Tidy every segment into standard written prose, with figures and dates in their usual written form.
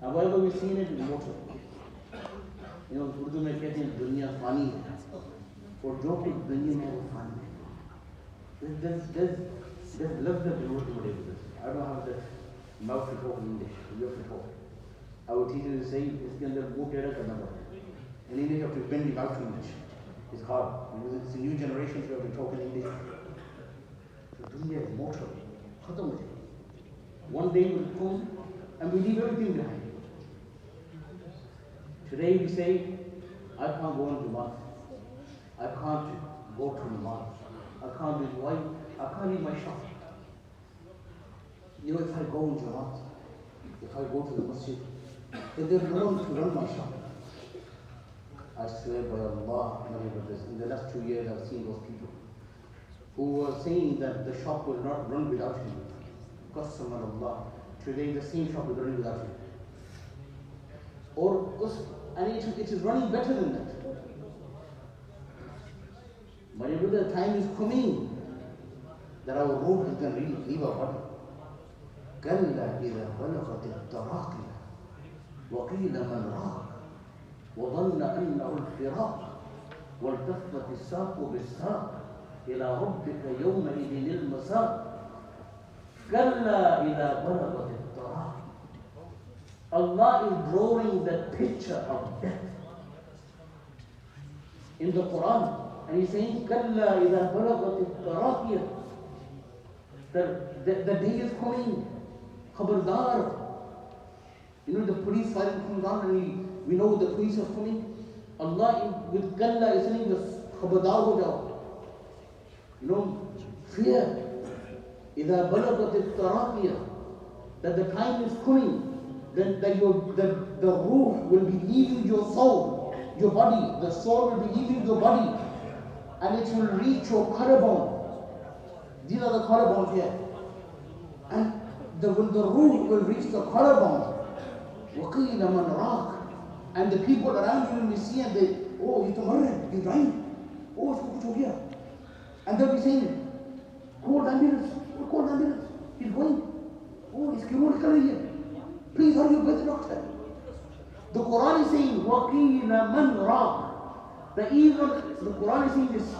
And wherever we've seen it, it's mortal. You know, Urdu mein kehte hain, dunya fani hai. For jo kuch dunya mein wo fani hai. There's love that you with this. I don't have the mouth to talk in English. You have to talk. Our teacher is saying, iske andar wo tera karna padta hai. In English, you have to bend your mouth to English. It's hard. Because it's a new generation, so you have to talk in English. So dunya is mortal. Khatam ho jayegi. One day we'll come and we leave everything behind. Today we say, I can't go on Jamaat. I can't go to Namaz. I can't do why? I can't leave my shop. You know, if I go on Jamaat, if I go to the masjid, then there's no one to run my shop. I swear by Allah, in the last 2 years I've seen those people who were saying that the shop will not run without him. Qasam Allah. Today the same shop is running without him. And it is running better than that. My brother, the time is coming that our road is going to leave our body. كلا إذا بلغت التراقي وقيل من راق وظن أنه الفراق والتفت الساق بالساق إلى ربك يومئذ المساق كلا إذا بلغت التراقي. Allah is drawing that picture of death in the Quran, and He's saying, "Kalla idha balagat al-taraqiyah." The day is coming. Khabardar. You know, the police siren comes on, and we know the police are coming. Allah with Kalla is saying, "Khabardar ho jao." You know, fear. Idha balagat al-taraqiyah. That the time is coming. That the ruh will be leaving your soul, your body. The soul will be leaving your body, and it will reach your collarbone. These are the collarbones here. And when the ruh will reach the collarbone, وَقِيلَ مَنْ رَاقٍ, and the people around you will see and they, oh, he's tomorrow, he's dying. Oh, it's kuch ho gaya. And they'll be saying, call the ambulance, he's going. Oh, iski roh nikal rahi hai. Please hurry up with the doctor. The Quran is saying, وَقِيلَ مَنْ رَاقٍ. The Quran is saying this,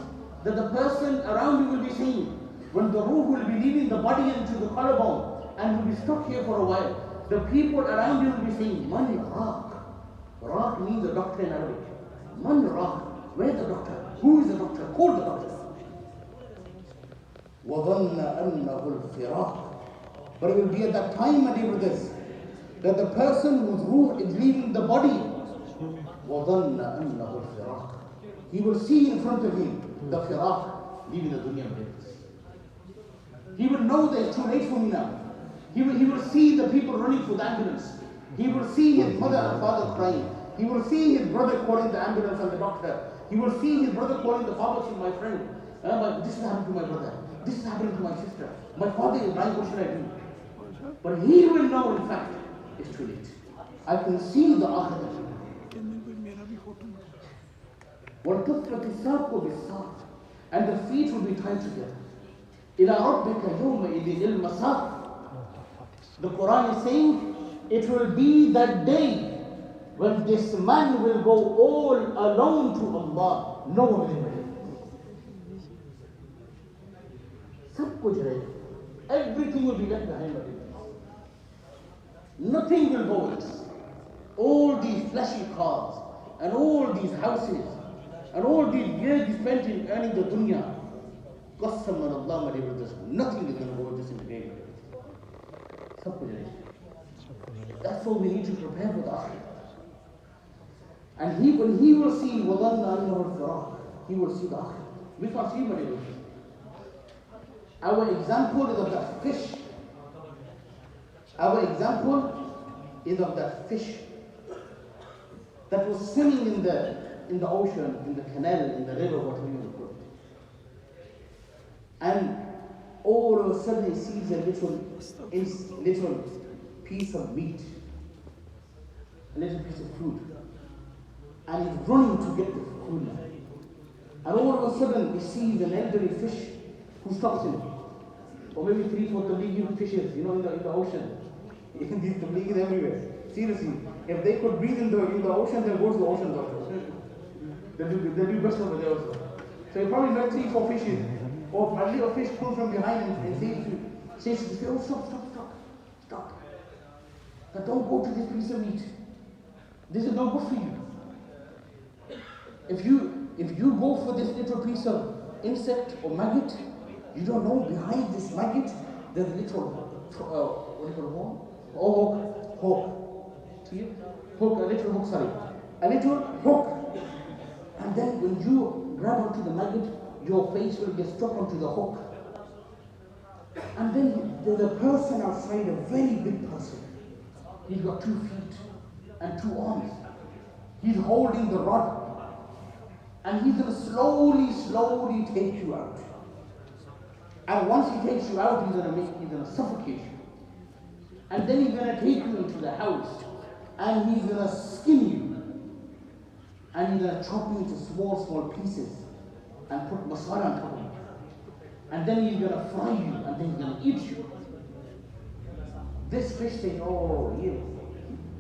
that the person around you will be saying, when the ruh will be leaving the body into the collarbone and will be stuck here for a while, the people around you will be saying, Man Raq. Raq means the doctor in Arabic. Man Raq. Where's the doctor? Who is the doctor? Call the doctor. وَظَنَّ أَنَّهُ الْفِرَاقِ. But it will be at that time, my dear brothers, that the person whose ruh is leaving the body, وَظَنَّ أَنَّهُ الْفِرَاقِ. He will see in front of him the firaq, leaving the dunya of death. He will know that it's too late for me now. He will see the people running for the ambulance. He will see his mother and father crying. He will see his brother calling the ambulance and the doctor. He will see his brother calling the pharmacy, my friend. This is happening to my brother. This is happening to my sister. My father is dying, what should I do? But he will know, in fact, it's too late. I can see the akhirah. وَالْتَفَّتِ السَّاقُ بِالسَّاقِ. And the feet will be tied together. إِلَىٰ رَبِّكَ يَوْمَئِذٍ الْمَسَاقُ. The Quran is saying, it will be that day when this man will go all alone to Allah. No one will ever. Sab kuch rahega. Everything will be left behind. Nothing will go with us. All these flashy cars, and all these houses, and all these years you spent in earning the dunya, Qasam Allah, my dear brothers, nothing is going to go with this in the grave. That's why we need to prepare for the akhirah. And when he will see وَظَنَّ أَنَّهُ الْفِرَاقِ, he will see the akhirah. We can't see, my dear brothers. Our example is of that fish. Our example is of that fish that was swimming in the ocean, in the canal, in the river, whatever you would put it. And all of a sudden he sees a little piece of meat, a little piece of food. And he's running to get the food. And all of a sudden he sees an elderly fish who stops him. Or maybe 3-4 tablighi fishes, in the ocean. These tablighis everywhere. Seriously, if they could breathe in the ocean, they'll go to the ocean also. They'll do best over there also. So you probably met 3-4 fishes, or probably a fish comes from behind and says to you, oh, stop. Now don't go to this piece of meat. This is not good for you. If you go for this little piece of insect or maggot, you don't know behind this maggot there's a little what do you call it? Oh, hook. See it? Hook, a little hook, sorry. A little hook. And then when you grab onto the maggot, your face will get stuck onto the hook. And then there's a person outside, a very big person. He's got 2 feet and 2 arms. He's holding the rod. And he's going to slowly take you out. And once he takes you out, he's going to suffocate you. And then he's going to take you into the house. And he's going to skin you. And he's going to chop you into small pieces. And put masala on top of it. And then he's going to fry you. And then he's going to eat you. This fish says, oh, yeah.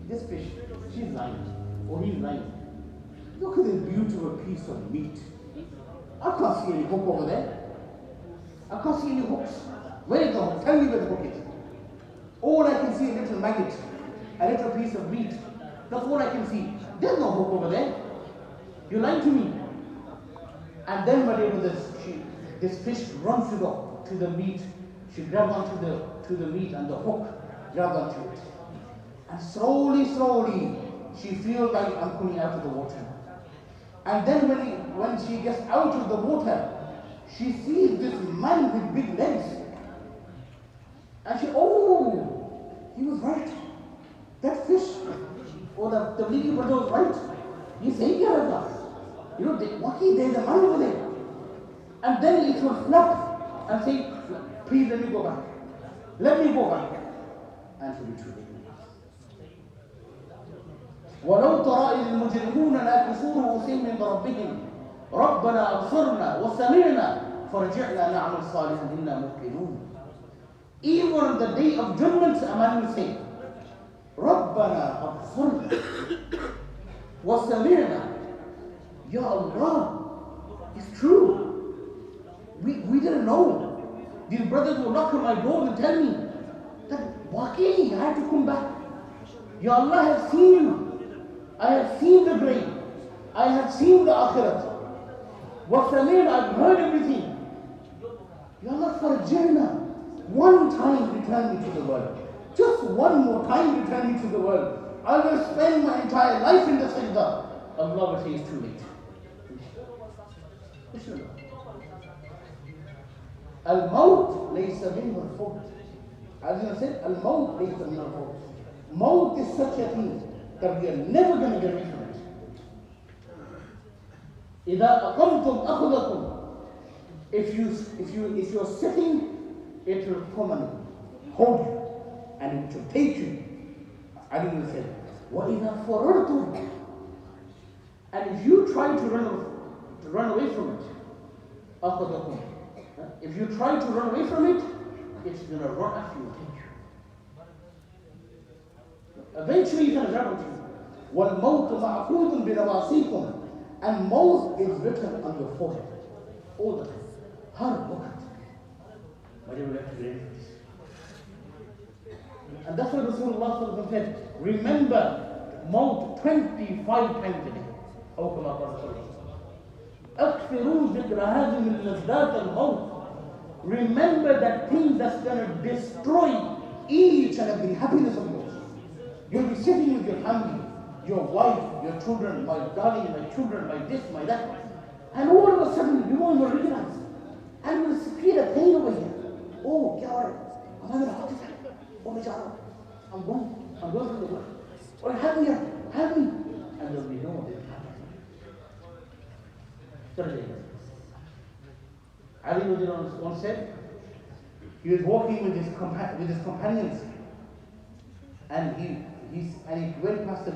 This fish, she's lying. Or he's lying. Look at this beautiful piece of meat. I can't see any hook over there. I can't see any hooks. Where is the hook? Tell me where the hook is. All I can see is a little maggot, a little piece of meat. That's all I can see. There's no hook over there. You're lying to me. And then whatever this fish runs to the meat. She grabs onto the meat and the hook grabs onto it. And slowly, she feels like I'm coming out of the water. And then when she gets out of the water, she sees this man with big legs. And she, oh, he was right. That fish, or the tablighi brother was right. He said, you know, there's a man over there. And then it will flap and say, please let me go back. Let me go back. And she'll be true. ولو ترى إذ المجرمون ناكسوا رؤوسهم عند ربهم ربنا أبصرنا وسمعنا فرجعنا نعمل صالحا إنا موقنون. Even on the day of judgment, a man will say, ربنا أبصرنا وسمعنا. Ya Allah, it's true. We didn't know. These brothers will knock on my door and tell me that Waqi, I have to come back. Ya Allah, I have seen you. I have seen the grave. I have seen the akhirat. I've heard everything. Ya Allah, farjirna. One time return me to the world. Just one more time return me to the world. I will spend my entire life in the sajda. Allah will say it's too late. Al-Maut laysa minhu al-fawt. As I said, Al-Maut laysa minhu al-fawt. Maut is such a thing that we are never going to get away from it. إِذَا أَقَمْتُمْ أَخُذَكُمْ. If you're sitting, it will come and hold you, and it will take you. Ali will say, وَإِذَا فَرَرْتُمْ. And if you try to run away from it, أَخُذَكُمْ. If you try to run away from it, it's going to run after you and take you. Eventually it's going to grab onto you. وَالْمَوْتُ مَعْقُودٌ بِنَوَاسِيكُمْ. And maut is written on your forehead all the time. Har wakat. But you will have to be ready for this. And that's what Rasulullah said. Remember maut 25 times a day. أو كما قال صلى الله عليه وسلم. أكثروا ذكر هذه من لذات الموت. Remember that thing that's going to destroy each and every happiness of yours. You'll be sitting with your family, your wife, your children, my darling, my children, my this, my that. And all of a sudden, you won't even realize. And you'll feel a pain over here. Oh, kya ho raha hai? I'm having a heart attack. Oh, my God. I'm going through the world. Oh, help me. And there'll be no one. Ali once said, he was walking with his companions, and he went past the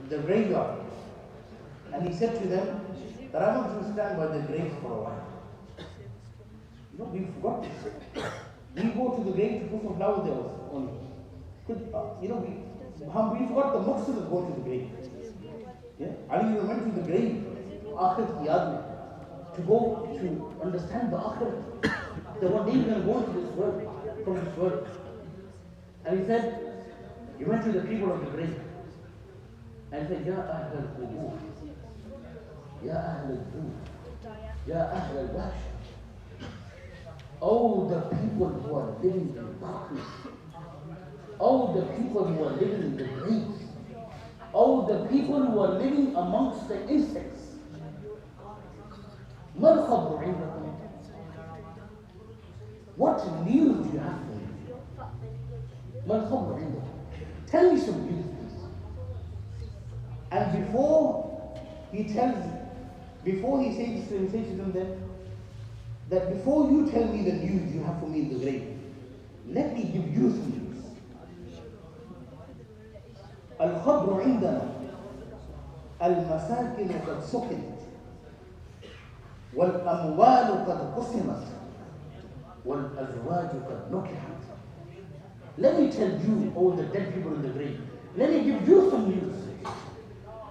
graveyard, and he said to them that I want to stand by the grave for a while. You know, we forgot this. We go to the grave to put some flowers there only. We forgot the maqsad of going to the grave. Yeah? Ali went to the grave, Akhirat ki yaad mein, to go to understand the Akhirat. That one day we're going to go into this world, from this world. And he said, he went to the people of the grave. And he said, Ya Ahl al-Qubur, Ya Ahl al-Qubur, Ya Ahl al-Wash. Oh, the people who are living in darkness. Oh, the people who are living in the graves. Oh, the people who are living amongst the insects. ما الخبر عندكم? What news do you have for me? ما الخبر عندكم? Tell me some news, please. And before he says to them then, that before you tell me the news you have for me in the grave, let me give you some news. الخبر عندنا المساكن قد سكنت والأموال قد قسمت والأزواج قد نكحت. Let me tell you, all the dead people in the grave, let me give you some news.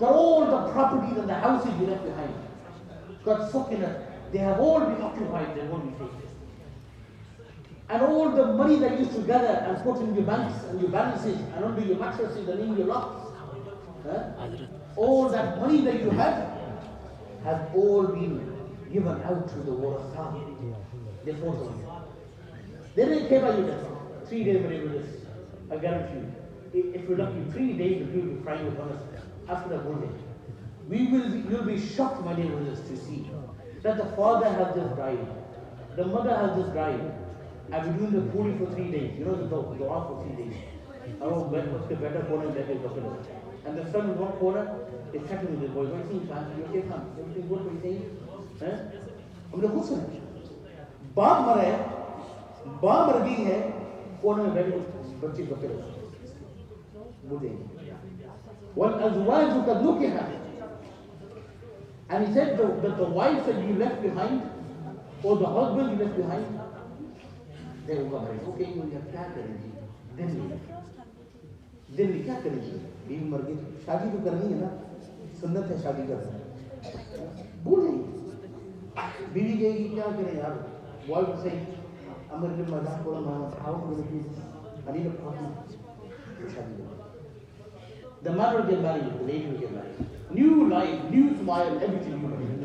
That all the properties and the houses you left behind, قد سكنت, they have all been occupied, they won't be taken. And all the money that you used to gather and put in your banks and your balances and under your mattresses and in your locks, all that money that you had has all been given out to the warasah. They fought on you. They didn't care about you then. 3 days were able to this. I guarantee you. If we're lucky, 3 days we will be crying upon us after the whole day. You'll be shocked, my dear brothers, to see that the father has just died, the mother has just died, and we're doing the puri for 3 days. You know the dua for 3 days. Oh, what's the better corner that is doctor? And the son in one corner is chatting with the boy. What are you saying, son? You okay, son? Everything good? What are you saying? हमने खुद सुना. बाप मरा है, बाप मर गई है, कोने में बैठे बच्चे बच्चे बोले. والأزواج قد نكحت. And he said that the wife that you left behind, or the husband you left behind, they will come and say, okay, you have क्या करेंगी? दिन क्या करेंगी? बीवी मर गई, शादी तो करनी है ना, सुन्नत है शादी करना. भूल जाइए. बीवी कहेगी क्या करें यार? Wife will say, I'm going to give my last one now. How am I going to do this? I need a partner. The mother will get married, the lady will get married. New life, new smile, everything you can do.